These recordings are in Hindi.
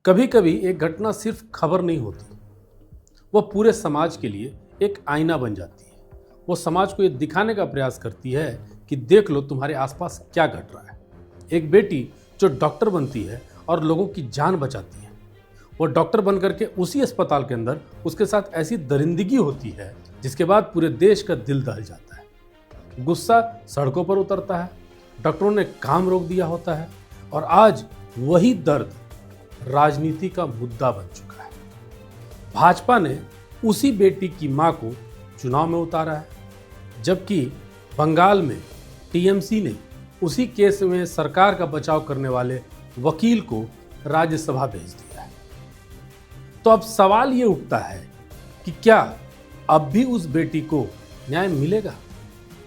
कभी कभी एक घटना सिर्फ खबर नहीं होती, वह पूरे समाज के लिए एक आईना बन जाती है। वो समाज को ये दिखाने का प्रयास करती है कि देख लो तुम्हारे आसपास क्या घट रहा है। एक बेटी जो डॉक्टर बनती है और लोगों की जान बचाती है, वो डॉक्टर बन करके उसी अस्पताल के अंदर उसके साथ ऐसी दरिंदगी होती है जिसके बाद पूरे देश का दिल दहल जाता है। गुस्सा सड़कों पर उतरता है, डॉक्टरों ने काम रोक दिया होता है और आज वही दर्द राजनीति का मुद्दा बन चुका है। भाजपा ने उसी बेटी की मां को चुनाव में उतारा है, जबकि बंगाल में टीएमसी ने उसी केस में सरकार का बचाव करने वाले वकील को राज्यसभा भेज दिया है। तो अब सवाल ये उठता है कि क्या अब भी उस बेटी को न्याय मिलेगा?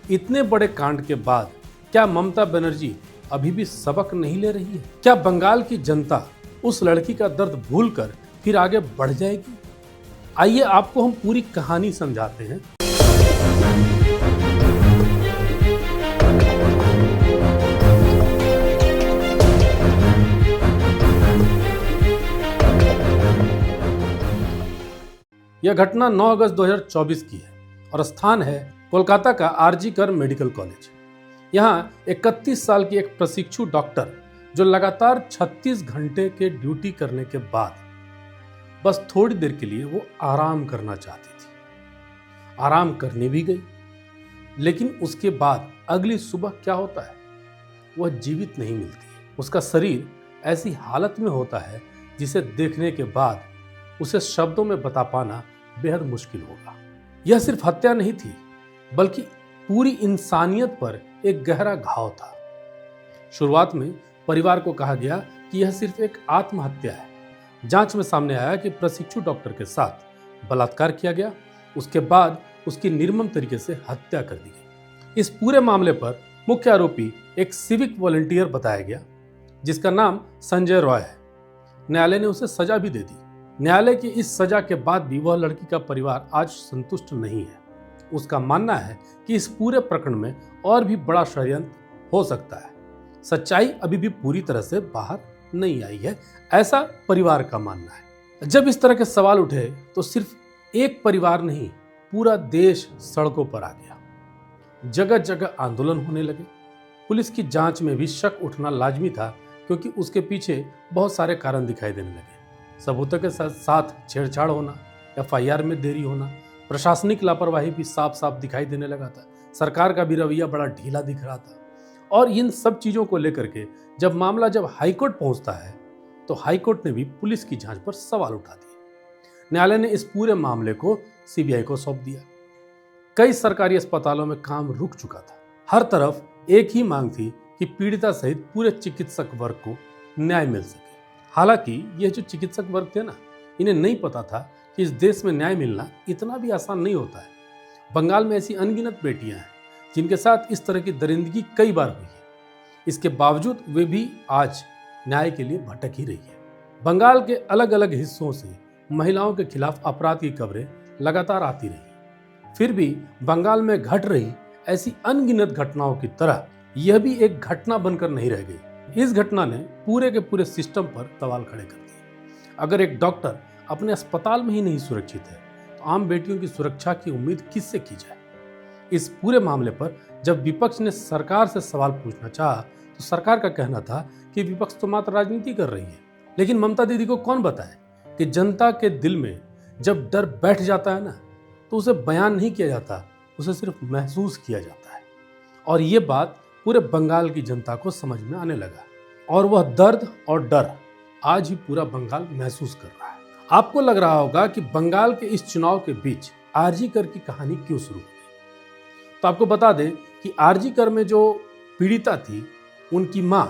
इतने बड़े कांड के बाद क्या ममता बनर्जी अभी भी सबक नहीं ले रही है? क्या बंगाल की जनता उस लड़की का दर्द भूलकर फिर आगे बढ़ जाएगी? आइए आपको हम पूरी कहानी समझाते हैं। यह घटना 9 अगस्त 2024 की है और स्थान है कोलकाता का आरजी कर मेडिकल कॉलेज। यहाँ 31 साल की एक प्रशिक्षु डॉक्टर जो लगातार 36 घंटे के ड्यूटी करने के बाद बस थोड़ी देर के लिए वो आराम करना चाहती थी। आराम करने भी गई, लेकिन उसके बाद अगली सुबह क्या होता है, वह जीवित नहीं मिलती है। उसका शरीर ऐसी हालत में होता है जिसे देखने के बाद उसे शब्दों में बता पाना बेहद मुश्किल होगा। यह सिर्फ हत्या नहीं थी, बल्कि पूरी इंसानियत पर एक गहरा घाव था। शुरुआत में परिवार को कहा गया कि यह सिर्फ एक आत्महत्या है। जांच में सामने आया कि प्रशिक्षु डॉक्टर के साथ बलात्कार किया गया, उसके बाद उसकी निर्मम तरीके से हत्या कर दी गई। इस पूरे मामले पर मुख्य आरोपी एक सिविक वॉलंटियर बताया गया जिसका नाम संजय रॉय है। न्यायालय ने उसे सजा भी दे दी। न्यायालय की इस सजा के बाद भी वह लड़की का परिवार आज संतुष्ट नहीं है। उसका मानना है कि इस पूरे प्रकरण में और भी बड़ा षड्यंत्र हो सकता है। सच्चाई अभी भी पूरी तरह से बाहर नहीं आई है, ऐसा परिवार का मानना है। जब इस तरह के सवाल उठे तो सिर्फ एक परिवार नहीं, पूरा देश सड़कों पर आ गया। जगह जगह आंदोलन होने लगे। पुलिस की जांच में भी शक उठना लाजमी था, क्योंकि उसके पीछे बहुत सारे कारण दिखाई देने लगे। सबूतों के साथ छेड़छाड़ होना, एफआईआर में देरी होना, प्रशासनिक लापरवाही भी साफ साफ दिखाई देने लगा था। सरकार का भी रवैया बड़ा ढीला दिख रहा था। और इन सब चीजों को लेकर के जब मामला हाईकोर्ट पहुंचता है तो हाईकोर्ट ने भी पुलिस की जांच पर सवाल उठा दिए। न्यायालय ने इस पूरे मामले को सीबीआई को सौंप दिया। कई सरकारी अस्पतालों में काम रुक चुका था। हर तरफ एक ही मांग थी कि पीड़िता सहित पूरे चिकित्सक वर्ग को न्याय मिल सके। हालांकि यह जो चिकित्सक वर्ग थे ना, इन्हें नहीं पता था कि इस देश में न्याय मिलना इतना भी आसान नहीं होता है। बंगाल में ऐसी अनगिनत बेटियां हैं जिनके साथ इस तरह की दरिंदगी कई बार हुई है। इसके बावजूद वे भी आज न्याय के लिए भटक ही रही है। बंगाल के अलग अलग हिस्सों से महिलाओं के खिलाफ अपराध की खबरें लगातार आती रही। फिर भी बंगाल में घट रही ऐसी अनगिनत घटनाओं की तरह यह भी एक घटना बनकर नहीं रह गई। इस घटना ने पूरे के पूरे सिस्टम पर सवाल खड़े कर दिए। अगर एक डॉक्टर अपने अस्पताल में ही नहीं सुरक्षित है, तो आम बेटियों की सुरक्षा की उम्मीद किससे की जाए? इस पूरे मामले पर जब विपक्ष ने सरकार से सवाल पूछना चाहा तो सरकार का कहना था कि विपक्ष तो मात्र राजनीति कर रही है। लेकिन ममता दीदी को कौन बताए कि जनता के दिल में जब डर बैठ जाता है ना, तो उसे बयान नहीं किया जाता, उसे सिर्फ महसूस किया जाता है। और ये बात पूरे बंगाल की जनता को समझ में आने लगा, और वह दर्द और डर आज ही पूरा बंगाल महसूस कर रहा है। आपको लग रहा होगा कि बंगाल के इस चुनाव के बीच आरजी कर की कहानी क्यों शुरू हुई। तो आपको बता दें कि आरजी कर में जो पीड़िता थी, उनकी मां,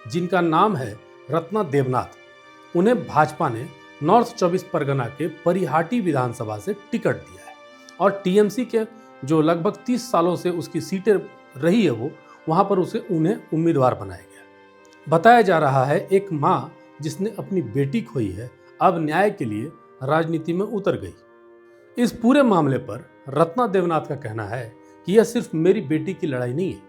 जिनका नाम है रत्ना देवनाथ, उन्हें भाजपा ने नॉर्थ 24 परगना के परिहाटी विधानसभा से टिकट दिया है। और टीएमसी के जो लगभग 30 सालों से उसकी सीटें रही है, वो वहां पर उन्हें उम्मीदवार बनाया गया। बताया जा रहा है एक मां जिसने अपनी बेटी खोई है, अब न्याय के लिए राजनीति में उतर गई। इस पूरे मामले पर रत्ना देवनाथ का कहना है कि यह सिर्फ मेरी बेटी की लड़ाई नहीं है,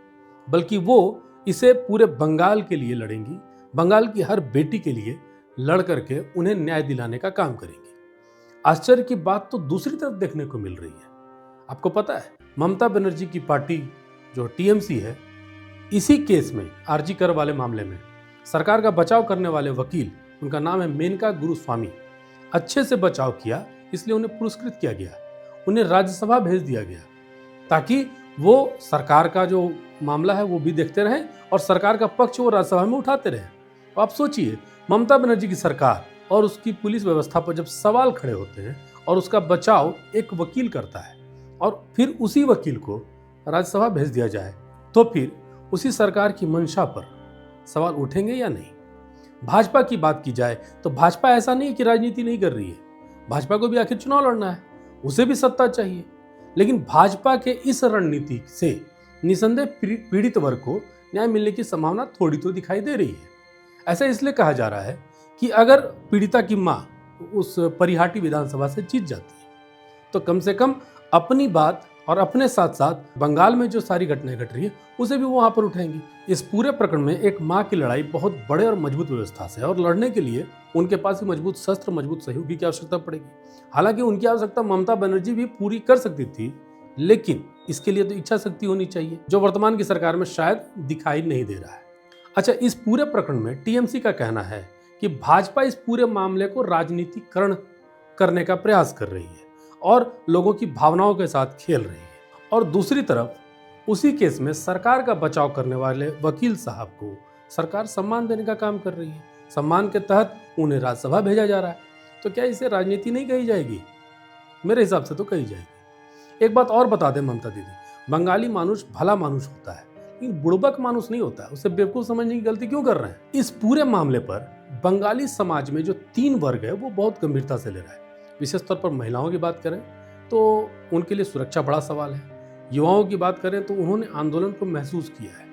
बल्कि वो इसे पूरे बंगाल के लिए लड़ेंगी, बंगाल की हर बेटी के लिए लड़ करके उन्हें न्याय दिलाने का काम करेंगी। आश्चर्य की बात तो दूसरी तरफ देखने को मिल रही है। आपको पता है, ममता बनर्जी की पार्टी जो टीएमसी है, इसी केस में आरजी कर वाले मामले में सरकार का बचाव करने वाले वकील, उनका नाम है मेनका गुरुस्वामी, अच्छे से बचाव किया, इसलिए उन्हें पुरस्कृत किया गया, उन्हें राज्यसभा भेज दिया गया ताकि वो सरकार का जो मामला है वो भी देखते रहें और सरकार का पक्ष वो राज्यसभा में उठाते रहें। तो आप सोचिए, ममता बनर्जी की सरकार और उसकी पुलिस व्यवस्था पर जब सवाल खड़े होते हैं और उसका बचाव एक वकील करता है और फिर उसी वकील को राज्यसभा भेज दिया जाए, तो फिर उसी सरकार की मंशा पर सवाल उठेंगे या नहीं। भाजपा की बात की जाए तो भाजपा ऐसा नहीं है कि राजनीति नहीं कर रही है, भाजपा को भी आखिर चुनाव लड़ना है, उसे भी सत्ता चाहिए। लेकिन भाजपा के इस रणनीति से निसंदेह पीड़ित वर्ग को न्याय मिलने की संभावना थोड़ी तो दिखाई दे रही है। ऐसा इसलिए कहा जा रहा है कि अगर पीड़िता की मां उस परिहाटी विधानसभा से जीत जाती है तो कम से कम अपनी बात और अपने साथ साथ बंगाल में जो सारी घटनाएं घट रही है उसे भी वो वहां पर उठाएंगी। इस पूरे प्रकरण में एक मां की लड़ाई बहुत बड़े और मजबूत व्यवस्था से है और लड़ने के लिए उनके पास ही मजबूत शस्त्र, मजबूत सहयोगी की आवश्यकता पड़ेगी। हालांकि उनकी आवश्यकता ममता बनर्जी भी पूरी कर सकती थी, लेकिन इसके लिए तो इच्छा शक्ति होनी चाहिए, जो वर्तमान की सरकार में शायद दिखाई नहीं दे रहा है। अच्छा, इस पूरे प्रकरण में टीएमसी का कहना है कि भाजपा इस पूरे मामले को राजनीतिकरण करने का प्रयास कर रही है और लोगों की भावनाओं के साथ खेल रही है, और दूसरी तरफ उसी केस में सरकार का बचाव करने वाले वकील साहब को सरकार सम्मान देने का काम कर रही है। सम्मान के तहत उन्हें राज्यसभा भेजा जा रहा है। तो क्या इसे राजनीति नहीं कही जाएगी? मेरे हिसाब से तो कही जाएगी। एक बात और बता दें ममता दीदी, बंगाली मानुष भला मानुष होता है, लेकिन बुड़बक मानुष नहीं होता है। उसे बेवकूफ समझने की गलती क्यों कर रहे हैं? इस पूरे मामले पर बंगाली समाज में जो 3 वर्ग है वो बहुत गंभीरता से ले रहा है। विशेष तौर पर महिलाओं की बात करें तो उनके लिए सुरक्षा बड़ा सवाल है। युवाओं की बात करें तो उन्होंने आंदोलन को महसूस किया है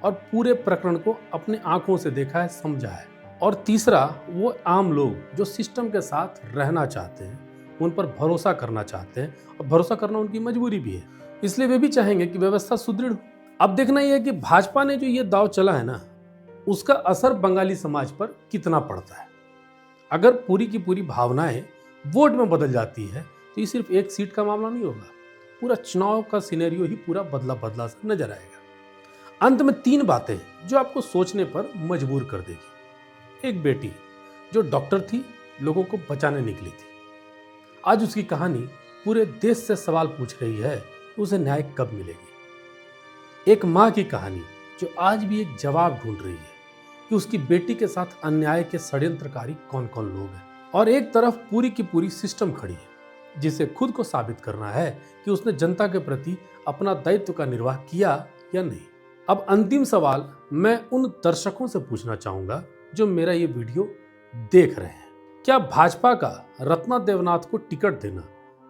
और पूरे प्रकरण को अपने आंखों से देखा है, समझा है। और तीसरा, वो आम लोग जो सिस्टम के साथ रहना चाहते हैं, उन पर भरोसा करना चाहते हैं, और भरोसा करना उनकी मजबूरी भी है, इसलिए वे भी चाहेंगे कि व्यवस्था सुदृढ़ हो। अब देखना यह है कि भाजपा ने जो ये दांव चला है ना, उसका असर बंगाली समाज पर कितना पड़ता है। अगर पूरी की पूरी भावनाएं वोट में बदल जाती है तो ये सिर्फ एक सीट का मामला नहीं होगा, पूरा चुनाव का सिनेरियो ही पूरा बदला बदला सा नजर आएगा। अंत में 3 बातें जो आपको सोचने पर मजबूर कर देगी। एक बेटी जो डॉक्टर थी, लोगों को बचाने निकली थी, आज उसकी कहानी पूरे देश से सवाल पूछ रही है कि उसे न्याय कब मिलेगी। एक माँ की कहानी जो आज भी एक जवाब ढूंढ रही है कि उसकी बेटी के साथ अन्याय के षड्यंत्रकारी कौन कौन लोग हैं। और एक तरफ पूरी की पूरी सिस्टम खड़ी है जिसे खुद को साबित करना है कि उसने जनता के प्रति अपना दायित्व का निर्वाह किया या नहीं। अब अंतिम सवाल मैं उन दर्शकों से पूछना चाहूंगा जो मेरा ये वीडियो देख रहे हैं, क्या भाजपा का रत्ना देवनाथ को टिकट देना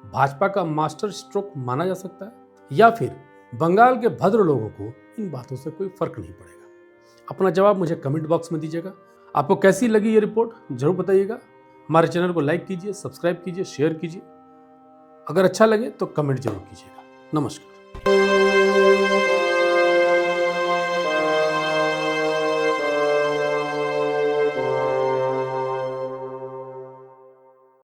भाजपा का मास्टर स्ट्रोक माना जा सकता है, या फिर बंगाल के भद्र लोगों को इन बातों से कोई फर्क नहीं पड़ेगा? अपना जवाब मुझे कमेंट बॉक्स में दीजिएगा। आपको कैसी लगी ये रिपोर्ट जरूर बताइएगा। हमारे चैनल को लाइक कीजिए, सब्सक्राइब कीजिए, शेयर कीजिए। अगर अच्छा लगे तो कमेंट जरूर कीजिएगा। नमस्कार।